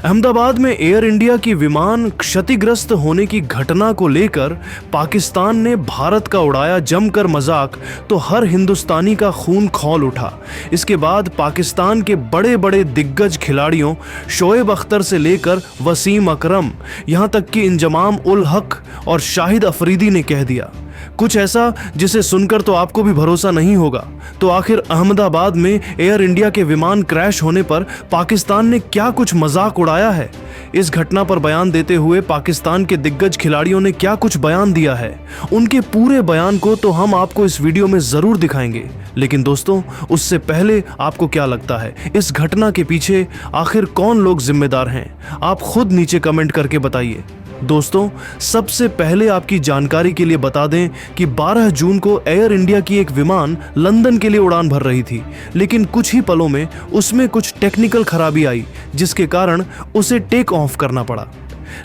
अहमदाबाद में air India की विमान क्षतिग्रस्त होने की घटना को लेकर पाकिस्तान ने भारत का उड़ाया जमकर मजाक, तो हर हिंदुस्तानी का खून खौल उठा। इसके बाद पाकिस्तान के बड़े बड़े दिग्गज खिलाड़ियों शोएब अख्तर से लेकर वसीम अकरम, यहां तक कि इंजमाम उल हक और शाहिद अफरीदी ने कह दिया कुछ ऐसा जिसे सुनकर तो आपको भी भरोसा नहीं होगा। तो आखिर अहमदाबाद में एयर इंडिया के विमान क्रैश होने पर पाकिस्तान ने क्या कुछ मजाक उड़ाया है? इस घटना पर बयान देते हुए पाकिस्तान के दिग्गज खिलाड़ियों ने क्या कुछ बयान दिया है, उनके पूरे बयान को तो हम आपको इस वीडियो में जरूर दिखाएंगे। लेकिन दोस्तों, उससे पहले आपको क्या लगता है इस घटना के पीछे आखिर कौन लोग जिम्मेदार हैं? आप खुद नीचे कमेंट करके बताइए। दोस्तों, सबसे पहले आपकी जानकारी के लिए बता दें कि 12 जून को एयर इंडिया की एक विमान लंदन के लिए उड़ान भर रही थी, लेकिन कुछ ही पलों में उसमें कुछ टेक्निकल खराबी आई, जिसके कारण उसे टेक ऑफ करना पड़ा।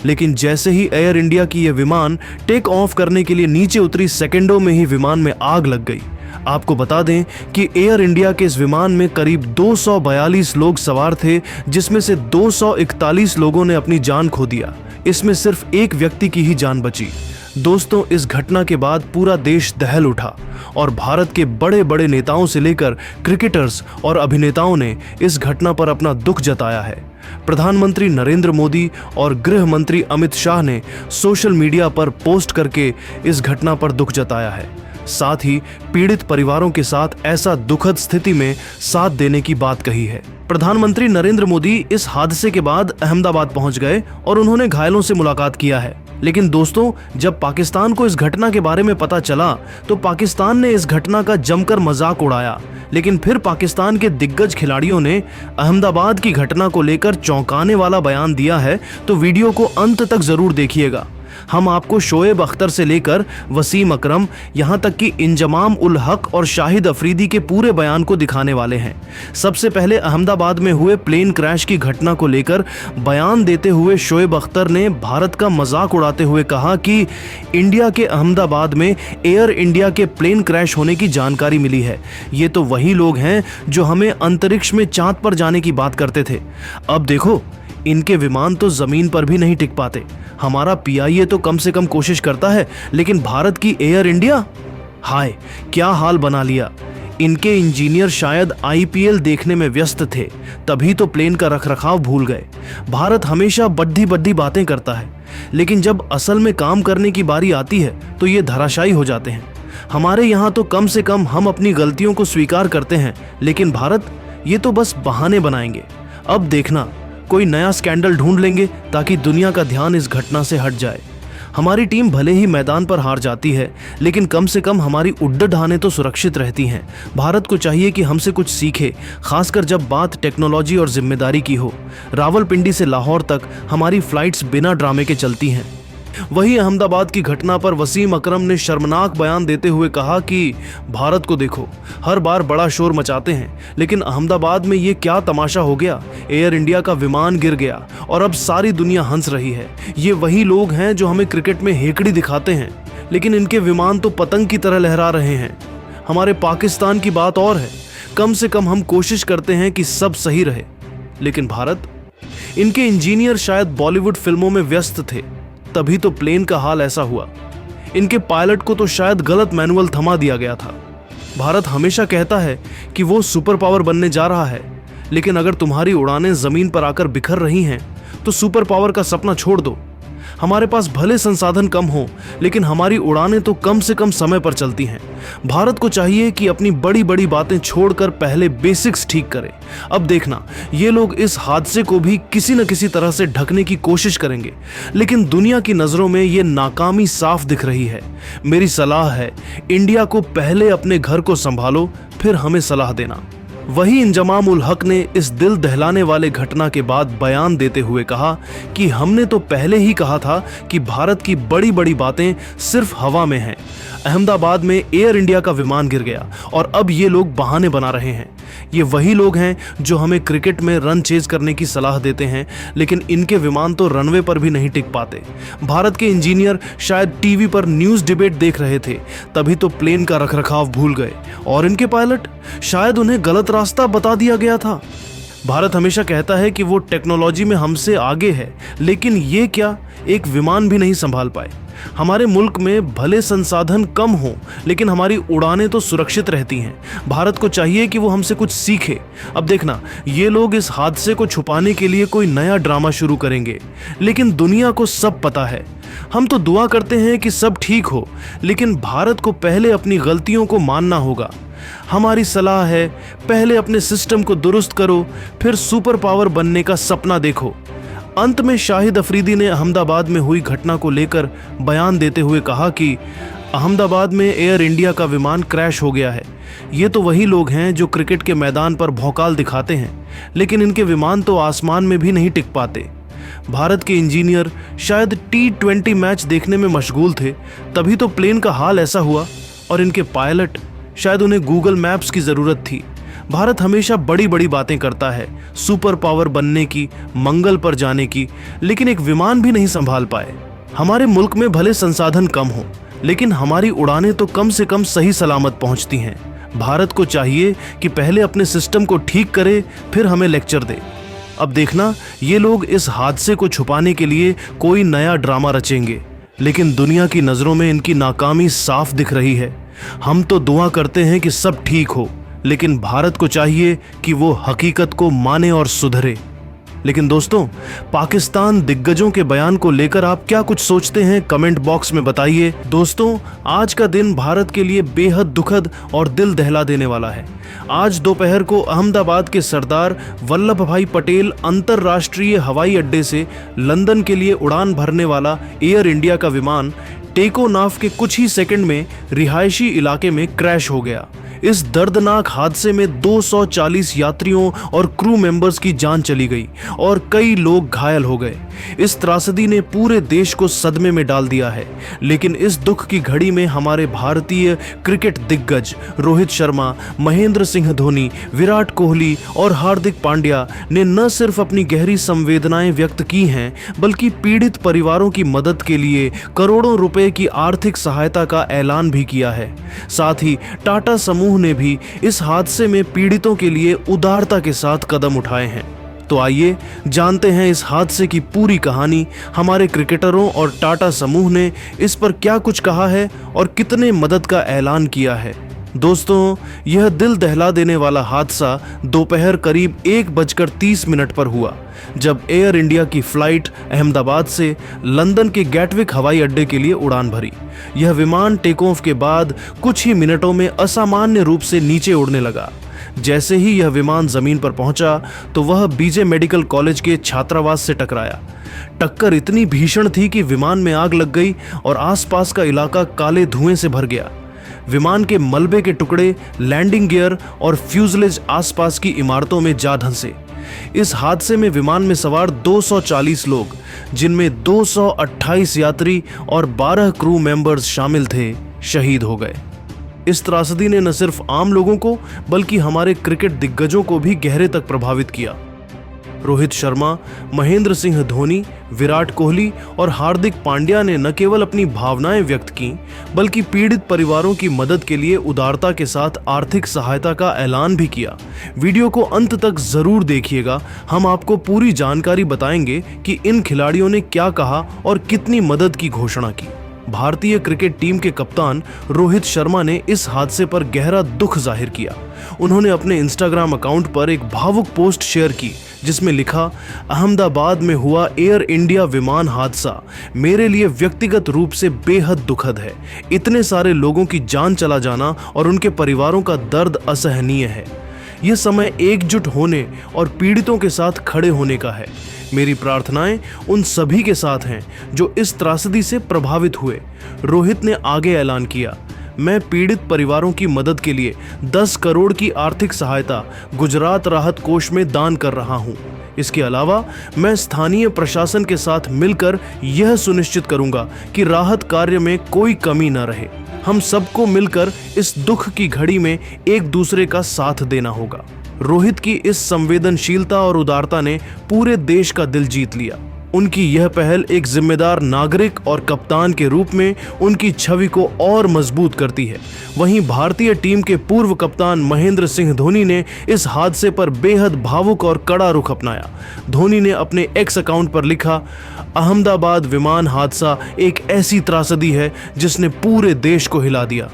लेकिन जैसे ही एयर इंडिया की यह विमान टेक ऑफ करने के लिए नीचे उतरी, सेकंडों में ही विमान में आग लग गई। आपको बता दें कि एयर इंडिया के इस विमान में करीब 242 लोग सवार थे, जिसमें से 241 लोगों ने अपनी जान खो दिया। इसमें सिर्फ एक व्यक्ति की ही जान बची। दोस्तों, इस घटना के बाद पूरा देश दहल उठा और भारत के बड़े बड़े नेताओं से लेकर क्रिकेटर्स और अभिनेताओं ने इस घटना पर अपना दुख जताया है। प्रधानमंत्री नरेंद्र मोदी और गृह मंत्री अमित शाह ने सोशल मीडिया पर पोस्ट करके इस घटना पर दुख जताया है। साथ ही पीड़ित परिवारों के साथ ऐसा दुखद स्थिति में साथ देने की बात कही है। प्रधानमंत्री नरेंद्र मोदी इस हादसे के बाद अहमदाबाद पहुंच गए और उन्होंने घायलों से मुलाकात किया है। लेकिन दोस्तों, जब पाकिस्तान को इस घटना के बारे में पता चला तो पाकिस्तान ने इस घटना का जमकर मजाक उड़ाया। लेकिन फिर पाकिस्तान के दिग्गज खिलाड़ियों ने अहमदाबाद की घटना को लेकर चौंकाने वाला बयान दिया है। तो वीडियो को अंत तक जरूर देखिएगा। हम आपको शोएब अख्तर से लेकर वसीम अकरम, यहां तक कि इंजमाम उल हक और शाहिद अफरीदी के पूरे बयान को दिखाने वाले हैं। सबसे पहले अहमदाबाद में हुए प्लेन क्रैश की घटना को लेकर बयान देते हुए शोएब अख्तर ने भारत का मजाक उड़ाते हुए कहा कि इंडिया के अहमदाबाद में एयर इंडिया के प्लेन क्रैश होने की जानकारी मिली है। ये तो वही लोग हैं जो हमें अंतरिक्ष में चांद पर जाने की बात करते थे। अब देखो, इनके विमान तो जमीन पर भी नहीं टिक पाते। हमारा पीआईए तो कम से कम कोशिश करता है, लेकिन भारत की एयर इंडिया, हाय क्या हाल बना लिया। इनके इंजीनियर शायद आईपीएल देखने में व्यस्त थे, तभी तो प्लेन का रखरखाव भूल गए। भारत हमेशा बड्डी बड्डी बातें करता है, लेकिन जब असल में काम करने की बारी आती है तो ये धराशायी हो जाते हैं। हमारे यहाँ तो कम से कम हम अपनी गलतियों को स्वीकार करते हैं, लेकिन भारत ये तो बस बहाने बनाएंगे। अब देखना, कोई नया स्कैंडल ढूंढ लेंगे ताकि दुनिया का ध्यान इस घटना से हट जाए। हमारी टीम भले ही मैदान पर हार जाती है, लेकिन कम से कम हमारी उड़ानें तो सुरक्षित रहती हैं। भारत को चाहिए कि हमसे कुछ सीखे, खासकर जब बात टेक्नोलॉजी और जिम्मेदारी की हो। रावलपिंडी से लाहौर तक हमारी फ्लाइट्स बिना ड्रामे के चलती हैं। वहीं अहमदाबाद की घटना पर वसीम अकरम ने शर्मनाक बयान देते हुए कहा कि भारत को देखो, हर बार बड़ा शोर मचाते हैं, लेकिन अहमदाबाद में ये क्या तमाशा हो गया। एयर इंडिया का विमान गिर गया और अब सारी दुनिया हंस रही है। ये वही लोग हैं जो हमें क्रिकेट में हेकड़ी दिखाते हैं, लेकिन इनके विमान तो पतंग की तरह लहरा रहे हैं। हमारे पाकिस्तान की बात और है, कम से कम हम कोशिश करते हैं कि सब सही रहे, लेकिन भारत, इनके इंजीनियर शायद बॉलीवुड फिल्मों में व्यस्त थे, तभी तो प्लेन का हाल ऐसा हुआ। इनके पायलट को तो शायद गलत मैनुअल थमा दिया गया था। भारत हमेशा कहता है कि वो सुपर पावर बनने जा रहा है, लेकिन अगर तुम्हारी उड़ानें जमीन पर आकर बिखर रही हैं तो सुपर पावर का सपना छोड़ दो। हमारे पास भले संसाधन कम हो, लेकिन हमारी उड़ानें तो कम से कम समय पर चलती हैं। भारत को चाहिए कि अपनी बड़ी बड़ी बातें छोड़कर पहले बेसिक्स ठीक करे। अब देखना, ये लोग इस हादसे को भी किसी न किसी तरह से ढकने की कोशिश करेंगे, लेकिन दुनिया की नजरों में ये नाकामी साफ दिख रही है। मेरी सलाह है, इंडिया को पहले अपने घर को संभालो, फिर हमें सलाह देना। वहीं इंजमाम उल हक ने इस दिल दहलाने वाले घटना के बाद बयान देते हुए कहा कि हमने तो पहले ही कहा था कि भारत की बड़ी बड़ी बातें सिर्फ हवा में हैं। अहमदाबाद में एयर इंडिया का विमान गिर गया और अब ये लोग बहाने बना रहे हैं। ये वही लोग हैं जो हमें क्रिकेट में रन चेज करने की सलाह देते हैं, लेकिन इनके विमान तो रनवे पर भी नहीं टिक पाते। भारत के इंजीनियर शायद टीवी पर न्यूज़ डिबेट देख रहे थे, तभी तो प्लेन का रखरखाव भूल गए, और इनके पायलट, शायद उन्हें गलत रास्ता बता दिया गया था। भारत हमेशा कहता है कि वो टेक्नोलॉजी में हमसे आगे है, लेकिन ये क्या एक विमान भी नहीं संभाल पाए। हमारे मुल्क में भले संसाधन कम हो, लेकिन हमारी उड़ानें तो सुरक्षित रहती हैं। भारत को चाहिए कि वो हमसे कुछ सीखे। अब देखना, ये लोग इस हादसे को छुपाने के लिए कोई नया ड्रामा शुरू करेंगे, लेकिन दुनिया को सब पता है। हम तो दुआ करते हैं कि सब ठीक हो, लेकिन भारत को पहले अपनी गलतियों को मानना होगा। हमारी सलाह है, पहले अपने सिस्टम को दुरुस्त करो, फिर सुपर पावर बनने का सपना देखो। अंत में शाहिद अफरीदी ने अहमदाबाद में हुई घटना को लेकर बयान देते हुए कहा कि अहमदाबाद में एयर इंडिया का विमान क्रैश हो गया है। ये तो वही लोग हैं जो क्रिकेट के मैदान पर भौकाल दिखाते हैं, लेकिन इनके विमान तो आसमान में भी नहीं टिक पाते। भारत के इंजीनियर शायद T20 मैच देखने में मशगूल थे, तभी तो प्लेन का हाल ऐसा हुआ। और इनके पायलट, शायद उन्हें गूगल मैप्स की ज़रूरत थी। भारत हमेशा बड़ी बड़ी बातें करता है, सुपर पावर बनने की, मंगल पर जाने की, लेकिन एक विमान भी नहीं संभाल पाए। हमारे मुल्क में भले संसाधन कम हो, लेकिन हमारी उड़ानें तो कम से कम सही सलामत पहुंचती हैं। भारत को चाहिए कि पहले अपने सिस्टम को ठीक करे, फिर हमें लेक्चर दे। अब देखना, ये लोग इस हादसे को छुपाने के लिए कोई नया ड्रामा रचेंगे, लेकिन दुनिया की नज़रों में इनकी नाकामी साफ दिख रही है। हम तो दुआ करते हैं कि सब ठीक हो, लेकिन भारत को चाहिए कि वो हकीकत को माने और सुधरे। लेकिन दोस्तों, पाकिस्तान दिग्गजों के बयान को लेकर आप क्या कुछ सोचते हैं, कमेंट बॉक्स में बताइए। दोस्तों, आज का दिन भारत के लिए बेहद दुखद और दिल दहला देने वाला है। आज दोपहर को अहमदाबाद के सरदार वल्लभ भाई पटेल अंतर्राष्ट्रीय हवाई अड्डे से लंदन के लिए उड़ान भरने वाला एयर इंडिया का विमान टेकोनाफ के कुछ ही सेकंड में रिहायशी इलाके में क्रैश हो गया। इस दर्दनाक हादसे में 240 यात्रियों और क्रू मेंबर्स की जान चली गई और कई लोग घायल हो गए। इस त्रासदी ने पूरे देश को सदमे में डाल दिया है, लेकिन इस दुख की घड़ी में हमारे भारतीय क्रिकेट दिग्गज रोहित शर्मा, महेंद्र सिंह धोनी, विराट कोहली और हार्दिक पांड्या ने न सिर्फ अपनी गहरी संवेदनाएं व्यक्त की हैं, बल्कि पीड़ित परिवारों की मदद के लिए करोड़ों रुपए की आर्थिक सहायता का ऐलान भी किया है। साथ ही टाटा समूह ने भी इस हादसे में पीड़ितों के लिए उदारता के साथ कदम उठाए हैं। तो आइए जानते हैं इस हादसे की पूरी कहानी। हमारे क्रिकेटरों और टाटा समूह ने इस पर क्या कुछ कहा है और कितने मदद का ऐलान किया है। दोस्तों, यह दिल दहला देने वाला हादसा दोपहर करीब 1:30 पर हुआ, जब एयर इंडिया की फ्लाइट अहमदाबाद से लंदन के गैटविक हवाई अड्डे के लिए उड़ान भरी। यह विमान टेक ऑफ के बाद कुछ ही मिनटों में असामान्य रूप से नीचे उड़ने लगा। जैसे ही यह विमान जमीन पर पहुंचा तो वह बीजे मेडिकल कॉलेज के छात्रावास से टकराया। टक्कर इतनी भीषण थी कि विमान में आग लग गई और आसपास का इलाका काले धुएं से भर गया। विमान के मलबे के टुकड़े, लैंडिंग गियर और फ्यूजलेज आसपास की इमारतों में जा धंसे। इस हादसे में विमान में सवार 240 लोग, जिनमें 228 यात्री और 12 क्रू मेंबर्स शामिल थे, शहीद हो गए। इस त्रासदी ने न सिर्फ आम लोगों को, बल्कि हमारे क्रिकेट दिग्गजों को भी गहरे तक प्रभावित किया। रोहित शर्मा, महेंद्र सिंह धोनी, विराट कोहली और हार्दिक पांड्या ने न केवल अपनी भावनाएं व्यक्त की, बल्कि पीड़ित परिवारों की मदद के लिए उदारता के साथ आर्थिक सहायता का ऐलान भी किया। वीडियो को अंत तक जरूर देखिएगा, हम आपको पूरी जानकारी बताएंगे कि इन खिलाड़ियों ने क्या कहा और कितनी मदद की घोषणा की। भारतीय क्रिकेट टीम के कप्तान रोहित शर्मा ने इस हादसे पर गहरा दुख जाहिर किया। उन्होंने अपने इंस्टाग्राम अकाउंट पर एक भावुक पोस्ट शेयर की, जिसमें लिखा, अहमदाबाद में हुआ एयर इंडिया विमान हादसा मेरे लिए व्यक्तिगत रूप से बेहद दुखद है। इतने सारे लोगों की जान चला जाना और उनके परिवारों का दर्द असहनीय है। यह समय एकजुट होने और पीड़ितों के साथ खड़े होने का है। मेरी प्रार्थनाएं उन सभी के साथ हैं जो इस त्रासदी से प्रभावित हुए। रोहित ने आगे ऐलान किया, मैं पीड़ित परिवारों की मदद के लिए 10 करोड़ की आर्थिक सहायता गुजरात राहत कोष में दान कर रहा हूं। इसके अलावा मैं स्थानीय प्रशासन के साथ मिलकर यह सुनिश्चित करूंगा कि राहत कार्य में कोई कमी न रहे। हम सबको मिलकर इस दुख की घड़ी में एक दूसरे का साथ देना होगा। रोहित की इस संवेदनशीलता और उदारता ने पूरे देश का दिल जीत लिया। उनकी यह पहल एक जिम्मेदार नागरिक और कप्तान के रूप में उनकी छवि को और मजबूत करती है। वहीं भारतीय टीम के पूर्व कप्तान महेंद्र सिंह धोनी ने इस हादसे पर बेहद भावुक और कड़ा रुख अपनाया। धोनी ने अपने एक्स अकाउंट पर लिखा, अहमदाबाद विमान हादसा एक ऐसी त्रासदी है जिसने पूरे देश को हिला दिया।